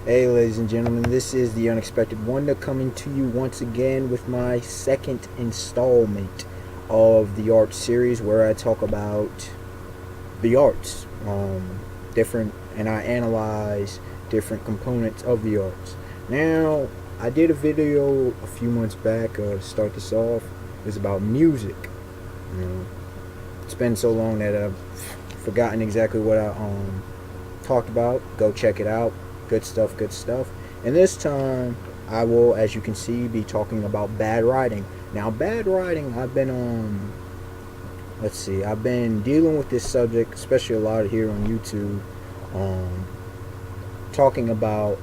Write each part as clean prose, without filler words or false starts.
Hey, ladies and gentlemen, this is the Unexpected Wonder coming to you once again with my second installment of the art series where I talk about the arts, different, and I analyze different components of the arts. Now, I did a video a few months back to start this off. It was about music. You know, it's been so long that I've forgotten exactly what I talked about. Go check it out. Good stuff, good stuff. And this time, I will, as you can see, be talking about bad writing. Now, bad writing, I've been I've been dealing with this subject, especially a lot here on YouTube, talking about,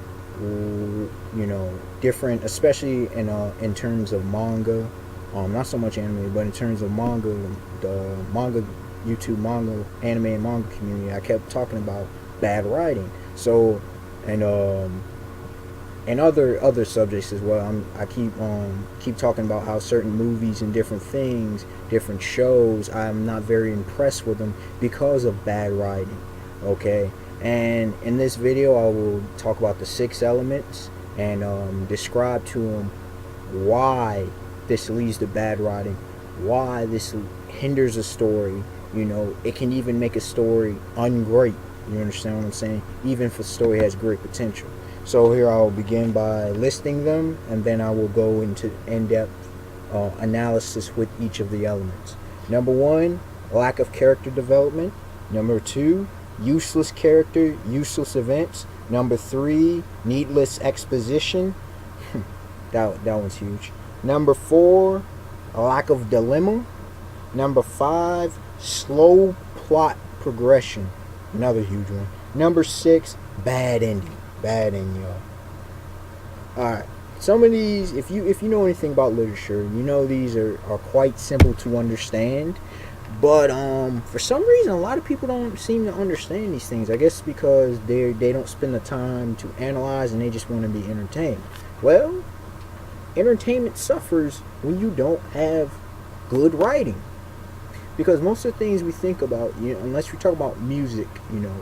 different, especially in terms of manga, not so much anime, but in terms of manga, the manga, YouTube manga, anime and manga community, I kept talking about bad writing. So, and other subjects as well. I keep talking about how certain movies and different things, different shows, I'm not very impressed with them because of bad writing. Okay, and in this video, I will talk about the 6 elements and describe to them why this leads to bad writing, why this hinders a story. It can even make a story ungreat. You understand what I'm saying? Even if a story has great potential. So here I'll begin by listing them, and then I will go into in-depth analysis with each of the elements. Number 1, lack of character development. Number 2, useless character, useless events. Number 3, needless exposition. that one's huge. Number 4, a lack of dilemma. Number 5, slow plot progression. Another huge one. Number 6, bad ending. Bad ending, y'all. Alright. Some of these, if you know anything about literature, these are quite simple to understand. But for some reason, a lot of people don't seem to understand these things. I guess because they don't spend the time to analyze and they just want to be entertained. Well, entertainment suffers when you don't have good writing. Because most of the things we think about, unless we talk about music,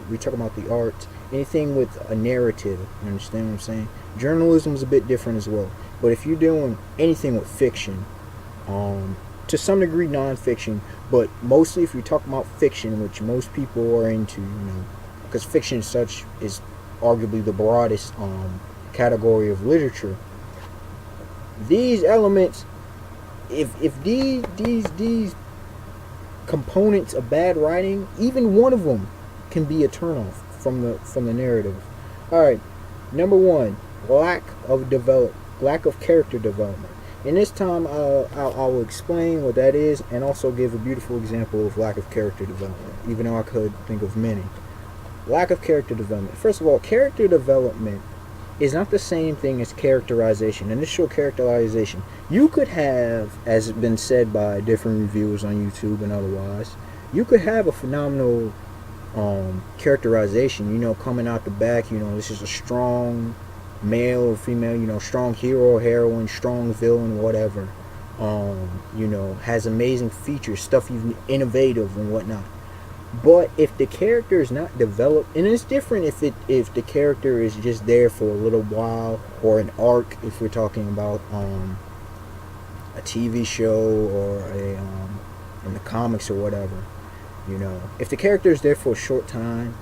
we talk about the arts, anything with a narrative, you understand what I'm saying? Journalism is a bit different as well. But if you're doing anything with fiction, to some degree non-fiction, but mostly if you're talking about fiction, which most people are into, because fiction such is arguably the broadest category of literature. These elements, if these components of bad writing, even one of them can be a turnoff from the narrative. All right, number 1, lack of character development. And this time, I'll explain what that is, and also give a beautiful example of lack of character development, even though I could think of many. Lack of character development. First of all, character development is not the same thing as characterization. Initial characterization. You could have, as has been said by different reviewers on YouTube and otherwise, you could have a phenomenal characterization, coming out the back, this is a strong male or female, strong hero or heroine, strong villain, whatever, has amazing features, stuff innovative and whatnot. But if the character is not developed, and it's different if the character is just there for a little while, or an arc, if we're talking about a TV show or in the comics or whatever, if the character is there for a short time,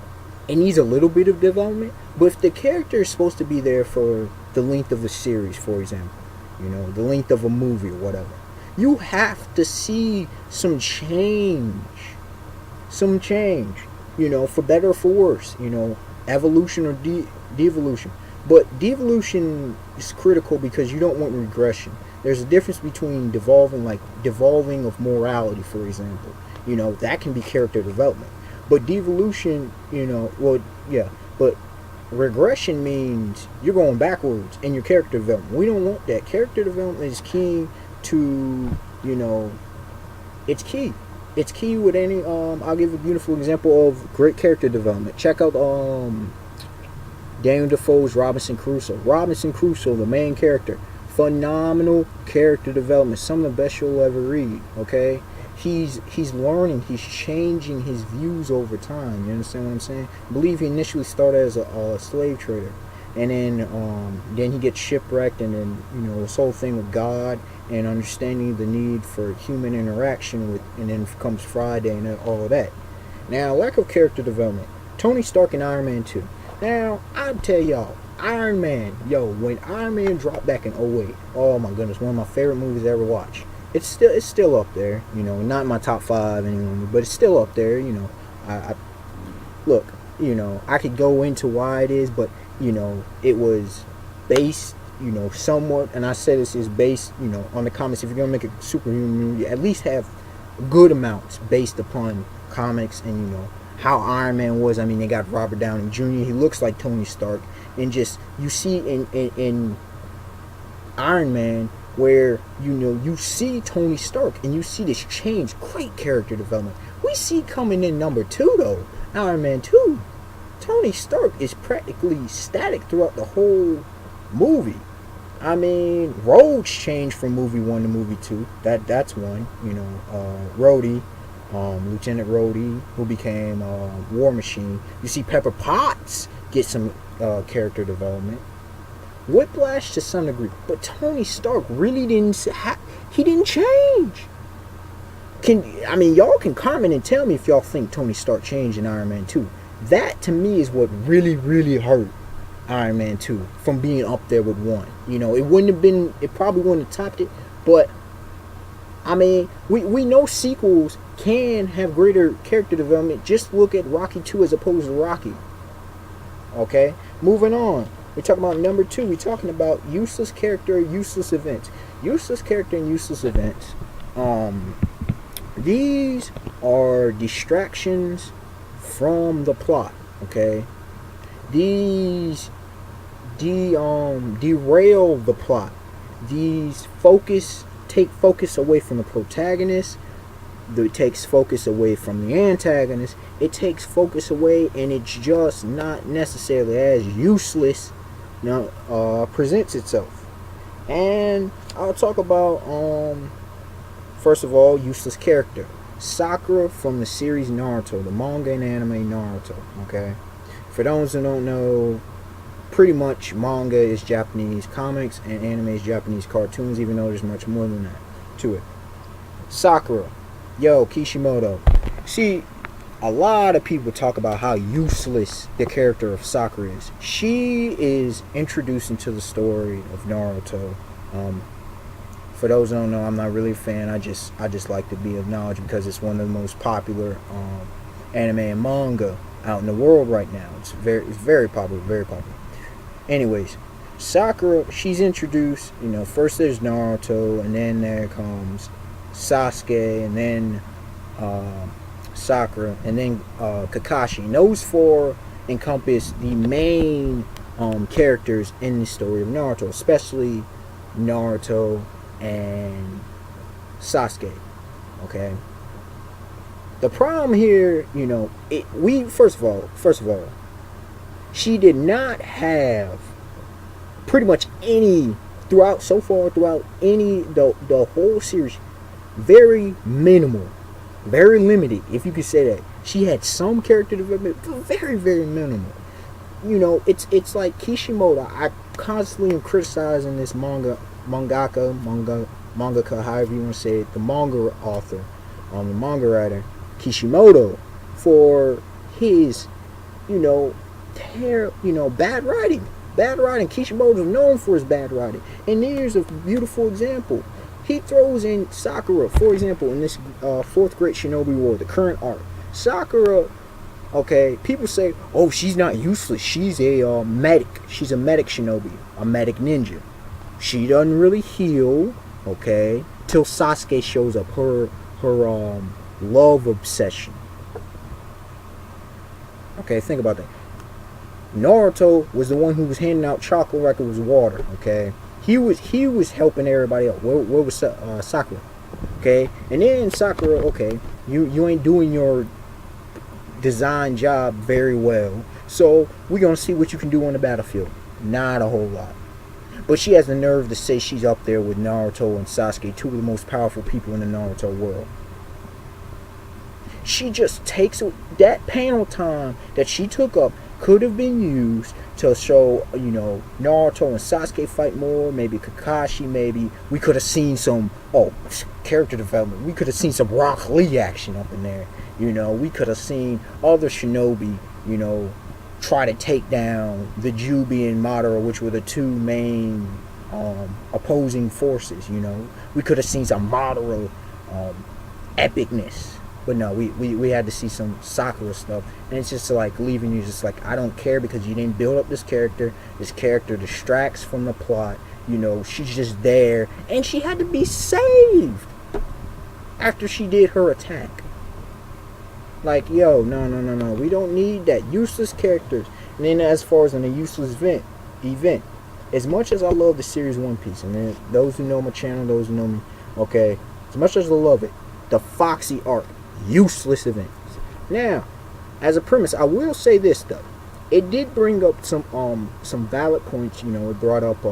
it needs a little bit of development. But if the character is supposed to be there for the length of a series, for example, the length of a movie or whatever, you have to see some change, for better or for worse, evolution or devolution. But devolution is critical because you don't want regression. There's a difference between devolving of morality, for example. That can be character development. But devolution, but regression means you're going backwards in your character development. We don't want that. Character development is key to, it's key. It's key with any, I'll give a beautiful example of great character development. Check out Daniel Defoe's Robinson Crusoe. Robinson Crusoe, the main character. Phenomenal character development. Some of the best you'll ever read, okay? He's learning, he's changing his views over time. You understand what I'm saying? I believe he initially started as a slave trader. and then he gets shipwrecked, and then this whole thing with God and understanding the need for human interaction with, and then comes Friday and all of that. Now, lack of character development. Tony Stark in Iron Man 2. Now, I'd tell y'all, Iron Man, when Iron Man dropped back in '08, oh my goodness, one of my favorite movies I ever watched. It's still up there, not in my top 5 anymore, but it's still up there, I look, I could go into why it is, but it was based, somewhat, and I say this is based, on the comics. If you're gonna make a superhuman movie, at least have good amounts based upon comics and how Iron Man was. I mean, they got Robert Downey Jr. He looks like Tony Stark, and just you see in Iron Man where you see Tony Stark and you see this change, great character development. We see coming in number 2 though, Iron Man 2. Tony Stark is practically static throughout the whole movie. I mean, Rhodes changed from movie 1 to movie 2. That's one. Rhodey, Lieutenant Rhodey, who became War Machine. You see Pepper Potts get some character development. Whiplash to some degree, but Tony Stark really didn't. He didn't change. Y'all can comment and tell me if y'all think Tony Stark changed in Iron Man 2. That to me is what really, really hurt Iron Man 2 from being up there with 1. It probably wouldn't have topped it, but we know sequels can have greater character development. Just look at Rocky 2 as opposed to Rocky. Okay, moving on. We're talking about number 2. We're talking about useless character, useless events. Useless character and useless events. These are distractions from the plot. Okay, these derail the plot. These take focus away from the protagonist. It takes focus away from the antagonist. It takes focus away, and it's just not necessarily as useless presents itself. And I'll talk about first of all, useless character. Sakura from the series Naruto, the manga and anime Naruto. Okay, for those who don't know, pretty much manga is Japanese comics and anime is Japanese cartoons, even though there's much more than that to it. Sakura, Kishimoto. See, a lot of people talk about how useless the character of Sakura is. She is introduced into the story of Naruto. For those who don't know, I'm not really a fan. I just like to be acknowledged because it's one of the most popular anime and manga out in the world right now. It's very popular, very popular. Anyways, Sakura, she's introduced. First there's Naruto, and then there comes Sasuke, and then Sakura, and then Kakashi. And those 4 encompass the main characters in the story of Naruto, especially Naruto and Sasuke. Okay. The problem here, first of all, she did not have pretty much any throughout any the whole series. Very minimal, very limited, if you could say that. She had some character development, but very, very minimal. It's like Kishimoto. I constantly am criticizing this mangaka, however you want to say it, the manga author, the manga writer, Kishimoto, for his, bad writing. Bad writing. Kishimoto is known for his bad writing. And here's a beautiful example. He throws in Sakura, for example, in this 4th Great Shinobi War, the current arc. Sakura, okay, people say, oh, she's not useless. She's a medic. She's a medic shinobi, a medic ninja. She doesn't really heal, okay, till Sasuke shows up. Her love obsession. Okay, think about that. Naruto was the one who was handing out chocolate like it was water, okay? He was helping everybody else. Where was Sakura? Okay, and then Sakura, okay, you ain't doing your design job very well, so we're gonna see what you can do on the battlefield. Not a whole lot. But she has the nerve to say she's up there with Naruto and Sasuke, 2 of the most powerful people in the Naruto world. She just takes that panel time that she took up could have been used to show, Naruto and Sasuke fight more. Maybe Kakashi. Maybe we could have seen some character development. We could have seen some Rock Lee action up in there. We could have seen other shinobi, try to take down the Jubi and Madara, which were the two main opposing forces. We could have seen some Madara epicness. But no, we had to see some Sakura stuff. And it's just like leaving you just like, I don't care, because you didn't build up this character. This character distracts from the plot. She's just there. And she had to be saved after she did her attack. Like, no. We don't need that. Useless characters. And then as far as in a useless event, as much as I love the series One Piece, and then those who know my channel, those who know me, okay, as much as I love it, the Foxy arc, useless events. Now, as a premise, I will say this though, it did bring up some valid points. It brought up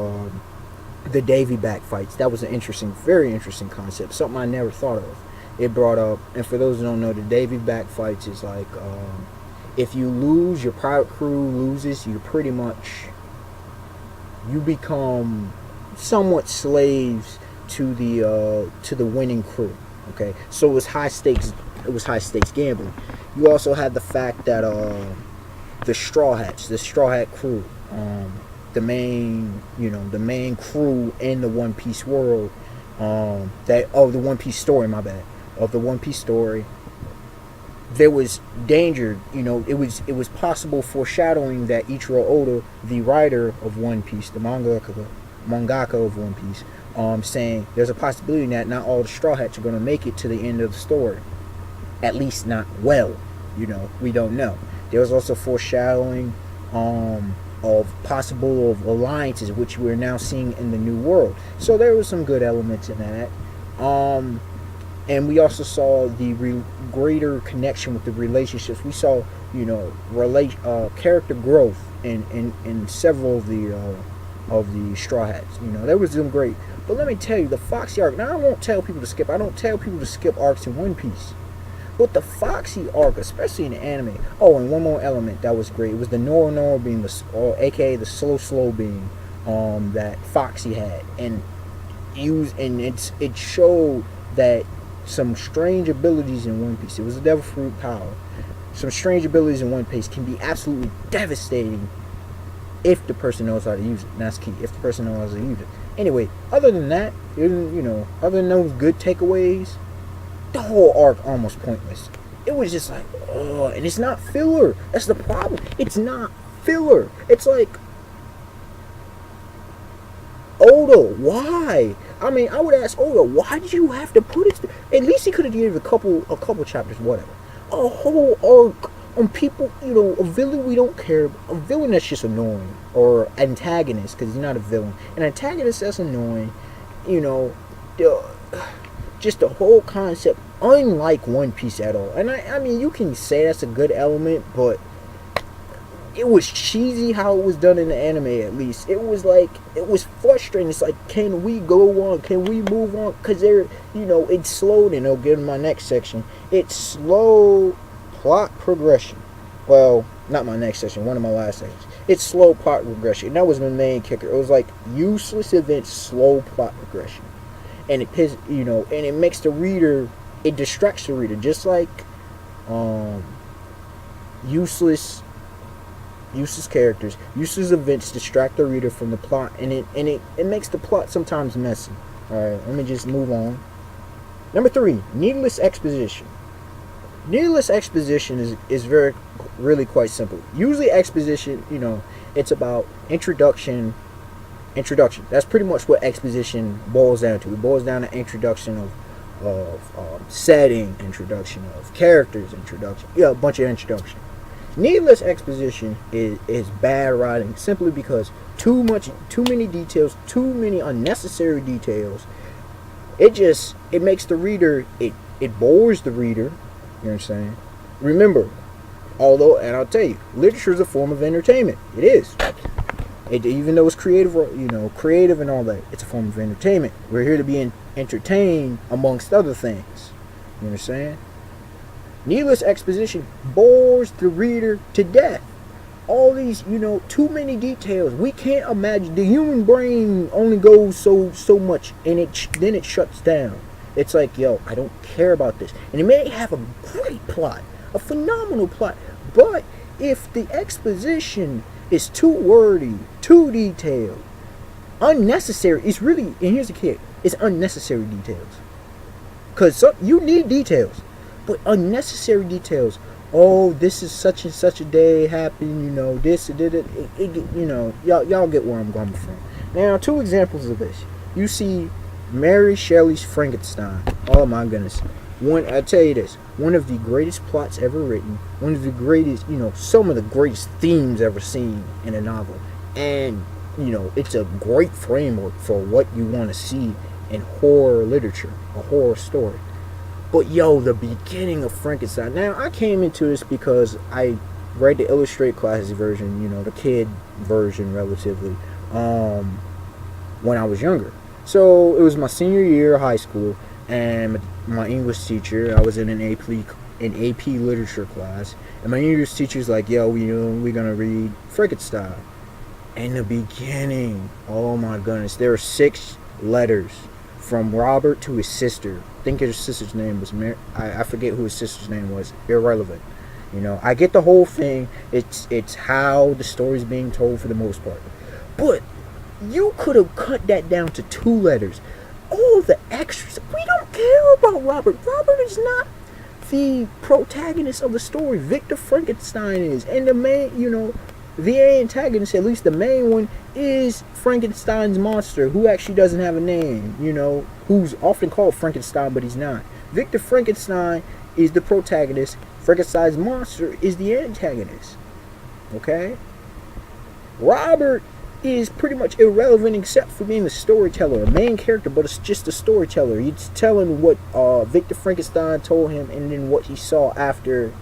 the Davy back fights. That was an very interesting concept, something I never thought of. It brought up, and for those who don't know, the Davy back fights is like, if you lose, your pirate crew loses, you become somewhat slaves to the winning crew. Okay, so it was high stakes gambling. You also had the fact that the Straw Hat crew, the main crew in the One Piece world, the One Piece story, my bad, of the One Piece story, there was danger. It was possible foreshadowing that Ichiro Oda, the writer of One Piece, the mangaka of One Piece, saying there's a possibility that not all the Straw Hats are going to make it to the end of the story. At least not well. We don't know. There was also foreshadowing of possible alliances, which we're now seeing in the New World. So there was some good elements in that. And we also saw the greater connection with the relationships. We saw, character growth in several of the Straw Hats. That was doing great. But let me tell you, the Foxy arc. Now I won't tell people to skip. I don't tell people to skip arcs in One Piece. But the Foxy arc, especially in the anime. Oh, and one more element that was great. It was the Noro beam, aka the slow beam, that Foxy had, and it showed that some strange abilities in One Piece. It was a Devil Fruit power. Some strange abilities in One Piece can be absolutely devastating if the person knows how to use it. And that's key. If the person knows how to use it. Anyway, other than that, other than those good takeaways, the whole arc almost pointless. It was just like, and it's not filler. That's the problem. It's not filler. It's like, Oda, why? I mean, I would ask Oda, why did you have to put it? At least he could have given a couple chapters, whatever. A whole arc on people, a villain we don't care about. A villain that's just annoying, or antagonist, because he's not a villain. An antagonist that's annoying, just the whole concept, unlike One Piece at all. And I mean, you can say that's a good element, but it was cheesy how it was done in the anime. At least it was frustrating. It's like, can we go on? Can we move on? Because it's slowed, and I'll get in my next section. It's slow plot progression. Well, not my next section, one of my last sections. It's slow plot progression. And that was the main kicker. It was like useless events, slow plot progression. And it and it makes the reader, it distracts the reader, just like useless characters, useless events distract the reader from the plot, and it makes the plot sometimes messy. Alright, let me just move on. Number 3, needless exposition. Needless exposition is really quite simple. Usually exposition, it's about introduction. That's pretty much what exposition boils down to. It boils down to introduction of setting, introduction of characters, introduction, a bunch of introduction. Needless exposition is bad writing, simply because too many details, too many unnecessary details. It makes the reader, it bores the reader. You know what I'm saying? Remember, and I'll tell you, literature is a form of entertainment. It is. Even though it's creative and all that, it's a form of entertainment. We're here to be entertained amongst other things. You know what I'm saying? Needless exposition bores the reader to death. all these, too many details. We can't imagine. The human brain only goes so much, and then it shuts down. It's like, yo, I don't care about this. And it may have a great plot, a phenomenal plot, but if the exposition is too wordy, too detailed, unnecessary, it's really, and here's the kick, it's unnecessary details. Because you need details, but unnecessary details. Oh, this is such and such a day happened, this, y'all get where I'm coming from. Now, two examples of this. You see Mary Shelley's Frankenstein. Oh my goodness. I tell you this, one of the greatest plots ever written, one of the greatest, some of the greatest themes ever seen in a novel. And, it's a great framework for what you want to see in horror literature, a horror story. But the beginning of Frankenstein. Now, I came into this because I read the illustrated classics version, the kid version relatively, when I was younger. So it was my senior year of high school, and my English teacher, I was in an AP literature class, and my English teacher's like, we're gonna read Frankenstein. In the beginning, oh my goodness, there were 6 letters from Robert to his sister. I think his sister's name was Mary. I forget who his sister's name was. Irrelevant. I get the whole thing. It's how the story's being told for the most part. But you could have cut that down to 2 letters. All the extras. We don't care about Robert. Robert is not the protagonist of the story. Victor Frankenstein is. And the main, the antagonist, at least the main one, is Frankenstein's monster, who actually doesn't have a name, who's often called Frankenstein, but he's not. Victor Frankenstein is the protagonist. Frankenstein's monster is the antagonist. Okay? Robert is pretty much irrelevant except for being the storyteller, a main character, but it's just a storyteller. He's telling what Victor Frankenstein told him, and then what he saw after,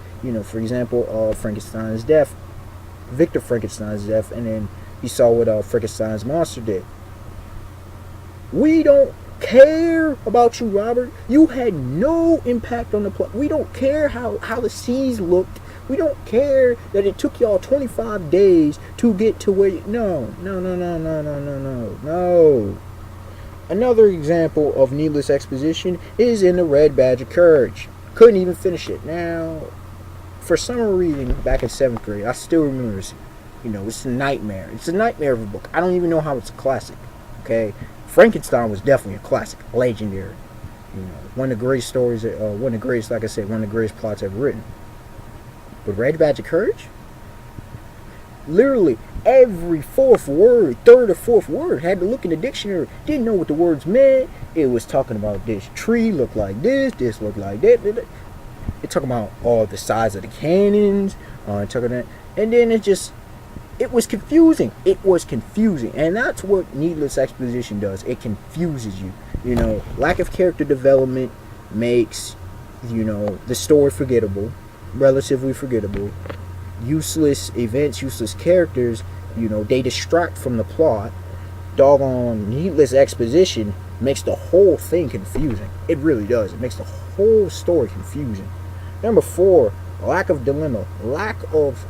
for example, Frankenstein's death, Victor Frankenstein's death, and then he saw what Frankenstein's monster did. We don't care about you, Robert. You had no impact on the plot. We don't care how the scenes looked. We don't care that it took y'all 25 days to get to where No. Another example of needless exposition is in the Red Badge of Courage. Couldn't even finish it. Now, for summer reading back in 7th grade, I still remember this. It's a nightmare. It's a nightmare of a book. I don't even know how it's a classic. Okay? Frankenstein was definitely a classic. Legendary. One of the greatest stories, one of the greatest, like I said, one of the greatest plots ever written. But Red Badge of Courage? Literally every third or fourth word, had to look in the dictionary. Didn't know what the words meant. It was talking about this tree looked like this looked like that. It's talking about all the size of the cannons, and then it was confusing. It was confusing, and that's what needless exposition does. It confuses you. Lack of character development makes, the story forgettable, relatively forgettable. Useless events, useless characters, they distract from the plot. Doggone needless exposition makes the whole thing confusing. It really does. It makes the whole story confusing. Number 4, lack of dilemma, lack of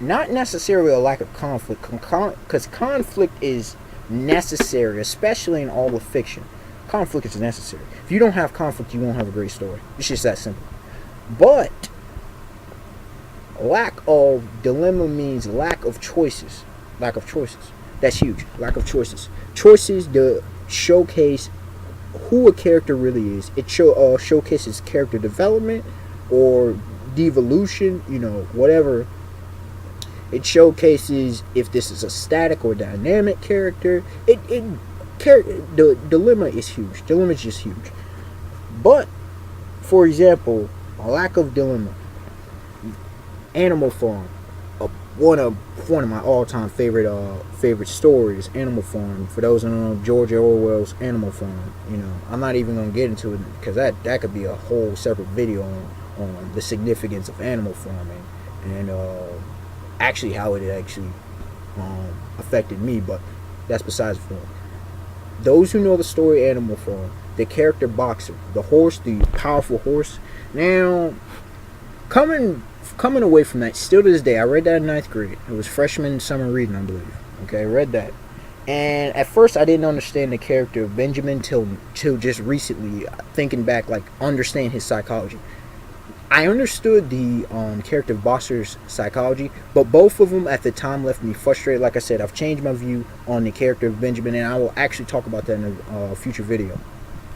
not necessarily a lack of conflict, because conflict is necessary, especially in all of fiction. Conflict is necessary. If you don't have conflict, you won't have a great story. It's just that simple. But lack of dilemma means lack of choices. Lack of choices. That's huge. Lack of choices. Choices to showcase who a character really is. It showcases character development or devolution, whatever. It showcases if this is a static or dynamic character. The dilemma is huge. Dilemma is just huge. But, for example, a lack of dilemma. Animal Farm. One of my all-time favorite stories, Animal Farm. For those who don't know, George Orwell's Animal Farm. I'm not even gonna get into it because that could be a whole separate video on the significance of animal farming and actually how it actually affected me. But that's besides the point. those who know the story Animal Farm, the character Boxer, the horse, the powerful horse. Now, coming away from that, still to this day, I read that in ninth grade. It was freshman summer reading, I believe. Okay, I read that. And at first, I didn't understand the character of Benjamin till just recently, thinking back, like, understand his psychology. I understood the character of Boxer's psychology, but both of them at the time left me frustrated. Like I said, I've changed my view on the character of Benjamin, and I will actually talk about that in a future video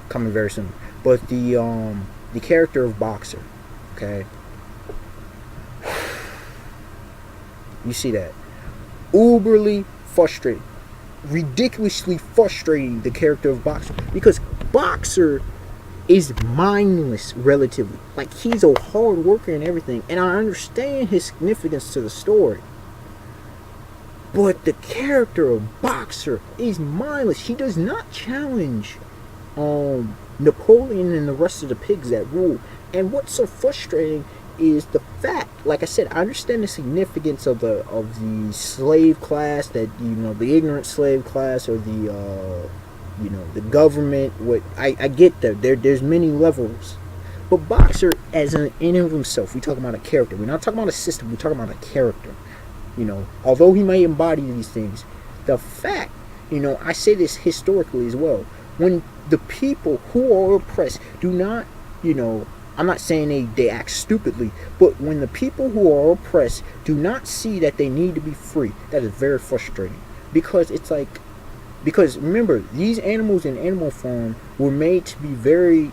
coming very soon. But the character of Boxer, okay, you see that, uberly frustrated, ridiculously frustrating, the character of Boxer, because Boxer is mindless relatively. Like, he's a hard worker and everything, and I understand his significance to the story, but the character of Boxer is mindless. He does not challenge Napoleon and the rest of the pigs that rule. And what's so frustrating is the fact, like I said, I understand the significance of the slave class, that, you know, the ignorant slave class, or the you know, the government. What I get that there's many levels, but Boxer as in and of himself, we talk about a character. We're not talking about a system. We're talking about a character. You know, although he may embody these things, the fact, you know, I say this historically as well. When the people who are oppressed do not, you know, I'm not saying they act stupidly, but when the people who are oppressed do not see that they need to be free, that is very frustrating. Because it's like, because remember, these animals in Animal Farm were made to be very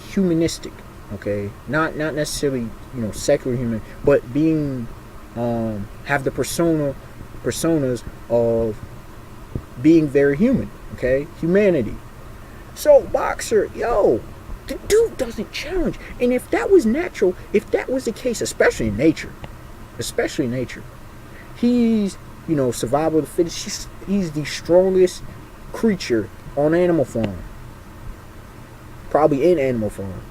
humanistic, okay? Not necessarily, you know, secular human, but being have the personas of being very human, okay? Humanity. So Boxer, yo, the dude doesn't challenge. And if that was natural, if that was the case, especially in nature, he's, you know, survival of the fittest. He's the strongest creature on Animal Farm, probably in Animal Farm.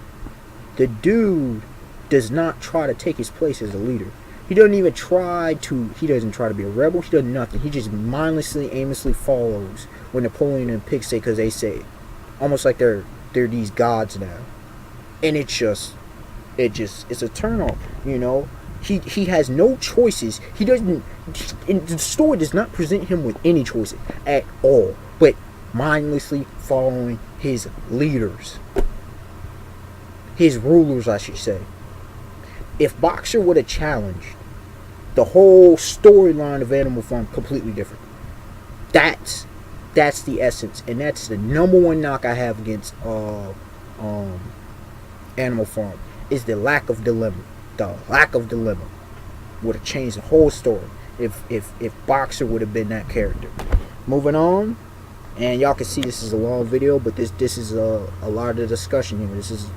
The dude does not try to take his place as a leader. He doesn't even try to. He doesn't try to be a rebel. He does nothing. He just mindlessly, aimlessly follows what Napoleon and pigs say, because they say it. Almost like they're these gods now. And it's a turn off, you know. He has no choices. He doesn't, and the story does not present him with any choices at all, but mindlessly following his leaders, his rulers, I should say. If Boxer would have challenged, the whole storyline of Animal Farm completely different. That's the essence, and that's the number one knock I have against Animal Farm, is the lack of dilemma. The lack of dilemma would have changed the whole story if Boxer would have been that character. Moving on, and y'all can see this is a long video, but this is a lot of the discussion here. This is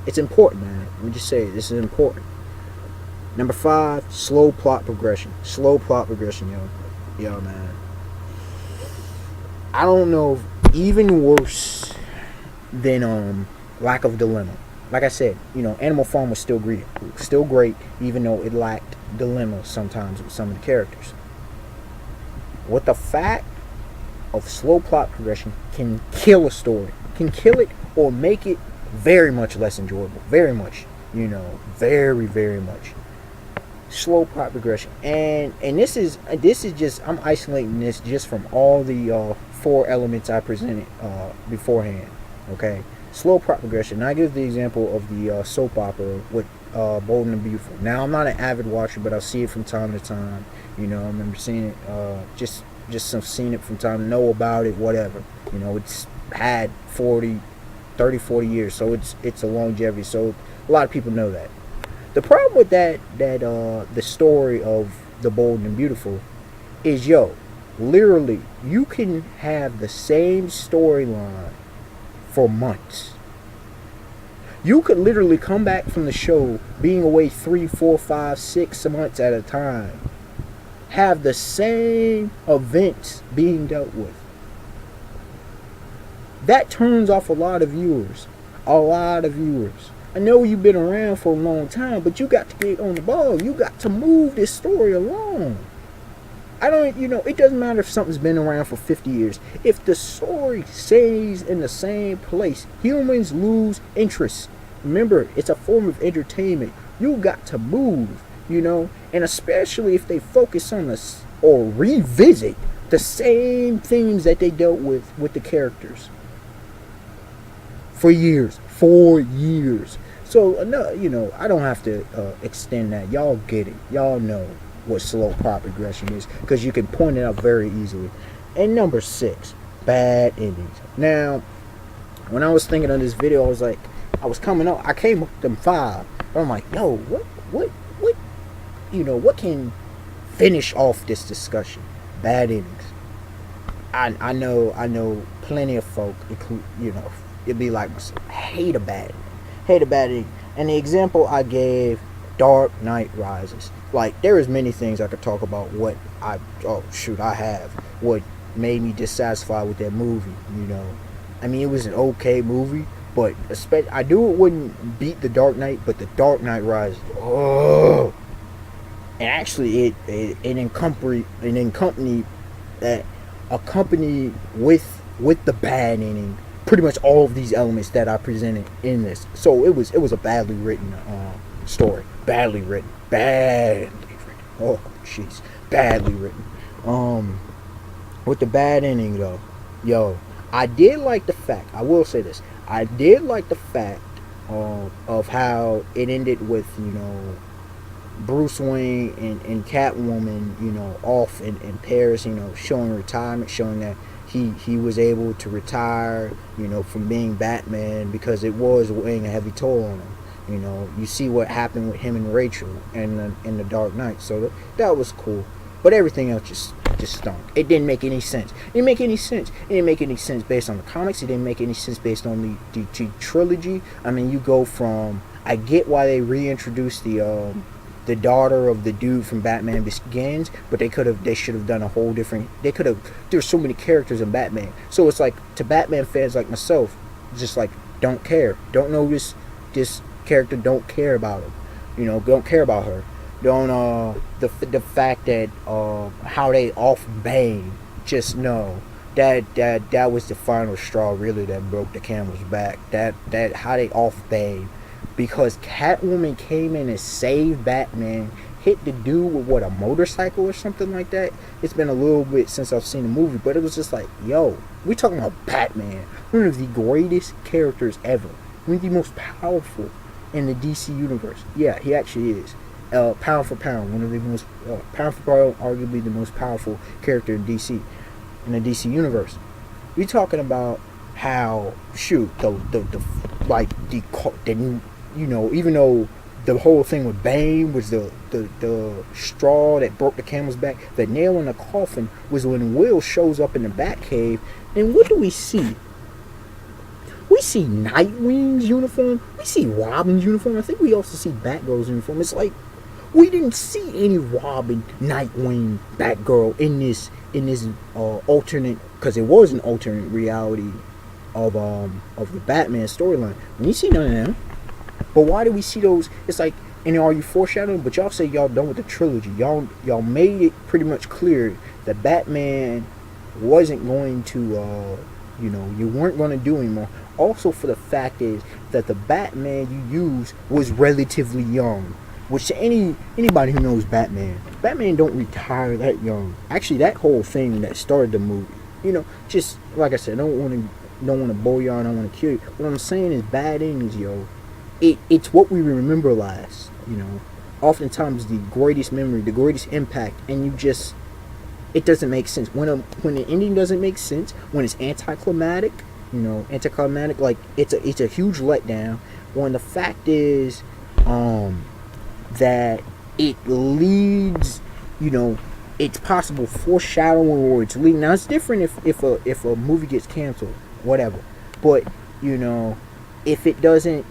it's important, man. Let me just say it. This is important. Number 5, slow plot progression. Slow plot progression, yo, man. I don't know, even worse than lack of dilemma. Like I said, you know, Animal Farm was still great, even though it lacked dilemma sometimes with some of the characters. What the fact of slow plot progression can kill a story, can kill it or make it very much less enjoyable. Very much, you know, very, very much. Slow plot progression, and this is just, I'm isolating this just from all the 4 elements I presented beforehand. Okay, slow plot progression. Now I give the example of the soap opera with Bold and the Beautiful. Now I'm not an avid watcher, but I'll see it from time to time. You know, I remember seeing it, just seen it from time to know about it, whatever. You know, it's had 30, 40 years, so it's a longevity. So a lot of people know that. The problem with that the story of the Bold and Beautiful is, yo, literally, you can have the same storyline for months. You could literally come back from the show being away 3, 4, 5, 6 months at a time, have the same events being dealt with. That turns off a lot of viewers. I know you've been around for a long time, but you got to get on the ball. You got to move this story along. I don't, it doesn't matter if something's been around for 50 years. If the story stays in the same place, humans lose interest. Remember, it's a form of entertainment. You got to move, and especially if they focus on this or revisit the same themes that they dealt with the characters for years. So, no, I don't have to extend that. Y'all get it. Y'all know what slow plot progression is, because you can point it out very easily. And number 6, bad endings. Now, when I was thinking of this video, I was coming up, I came up with them 5, but I'm like, yo, what can finish off this discussion? Bad endings. I know plenty of folk, it'd be like, hate a bad ending. And the example I gave, Dark Knight Rises. Like, there is many things I could talk about what made me dissatisfied with that movie, I mean, it was an okay movie, but I knew it wouldn't beat The Dark Knight, but The Dark Knight Rises, oh! And actually, it accompanied with the bad ending, pretty much all of these elements that I presented in this. So it was a badly written story. Badly written. Oh, jeez. Badly written. With the bad ending, though, I did like the fact, I will say this, I did like the fact of how it ended with, Bruce Wayne and Catwoman, off in Paris, showing retirement, showing that he was able to retire, from being Batman, because it was weighing a heavy toll on him. You see what happened with him and Rachel in the Dark Knight, so that was cool. But everything else just stunk. It didn't make any sense. It didn't make any sense based on the comics. It didn't make any sense based on the trilogy. I mean, you go from, I get why they reintroduced the daughter of the dude from Batman Begins, but they should have done a whole different, there's so many characters in Batman. So it's like, to Batman fans like myself, just like, don't care. Don't know this character, don't care about him. Don't care about her. Don't, the fact that, how they off Bane, just know that was the final straw, really, that broke the camel's back. That how they off Bane. Because Catwoman came in and saved Batman, hit the dude with a motorcycle or something like that. It's been a little bit since I've seen the movie, but it was just like, yo, we talking about Batman, one of the greatest characters ever, one of the most powerful in the DC universe. Yeah, he actually is. Pound for pound, one of the most pound for pound, arguably the most powerful character in DC, in the DC universe. We talking about how even though the whole thing with Bane was the straw that broke the camel's back, the nail in the coffin was when Will shows up in the Batcave, and what do we see? We see Nightwing's uniform. We see Robin's uniform. I think we also see Batgirl's uniform. It's like, we didn't see any Robin, Nightwing, Batgirl in this alternate, because it was an alternate reality of the Batman storyline. We didn't see none of them. But why do we see those? It's like, and are you foreshadowing? But y'all say y'all done with the trilogy. Y'all made it pretty much clear that Batman wasn't going to, you weren't going to do anymore. Also, for the fact is that the Batman you used was relatively young. Which, to anybody who knows Batman don't retire that young. Actually, that whole thing that started the movie, just like I said, I don't want to bore y'all, I don't want to kill you. What I'm saying is, bad endings, yo. It's what we remember last. Oftentimes the greatest memory, the greatest impact, and it doesn't make sense. When the ending doesn't make sense, when it's anticlimactic, like it's a huge letdown. When the fact is, that it leads, it's possible foreshadowing, or it's leading. Now it's different if a movie gets canceled, whatever. But if it doesn't,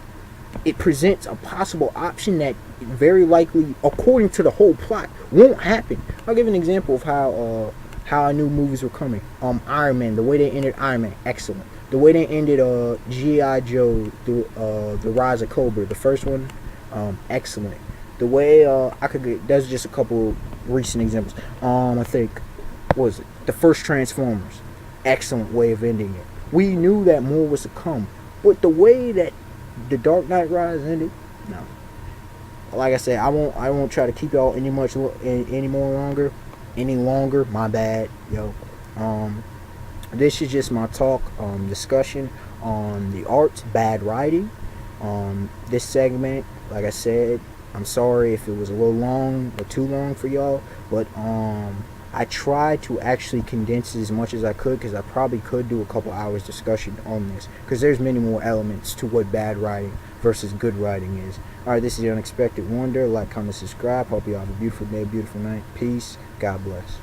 it presents a possible option that very likely, according to the whole plot, won't happen. I'll give an example of how I knew movies were coming. Iron Man, the way they ended Iron Man, excellent. The way they ended G.I. Joe, the Rise of Cobra, the first one, excellent. The way there's just a couple recent examples. I think, what was it, the first Transformers? Excellent way of ending it. We knew that more was to come, but the way that the Dark Knight Rises ended, no. Like I said, I won't try to keep y'all any longer. My bad, yo. This is just my talk, discussion on the arts, bad writing. This segment, like I said, I'm sorry if it was a little long or too long for y'all, but I tried to actually condense it as much as I could, because I probably could do a couple hours discussion on this, because there's many more elements to what bad writing versus good writing is. Alright, this is the Unexpected Wonder. Like, comment, subscribe. Hope you all have a beautiful day, beautiful night. Peace. God bless.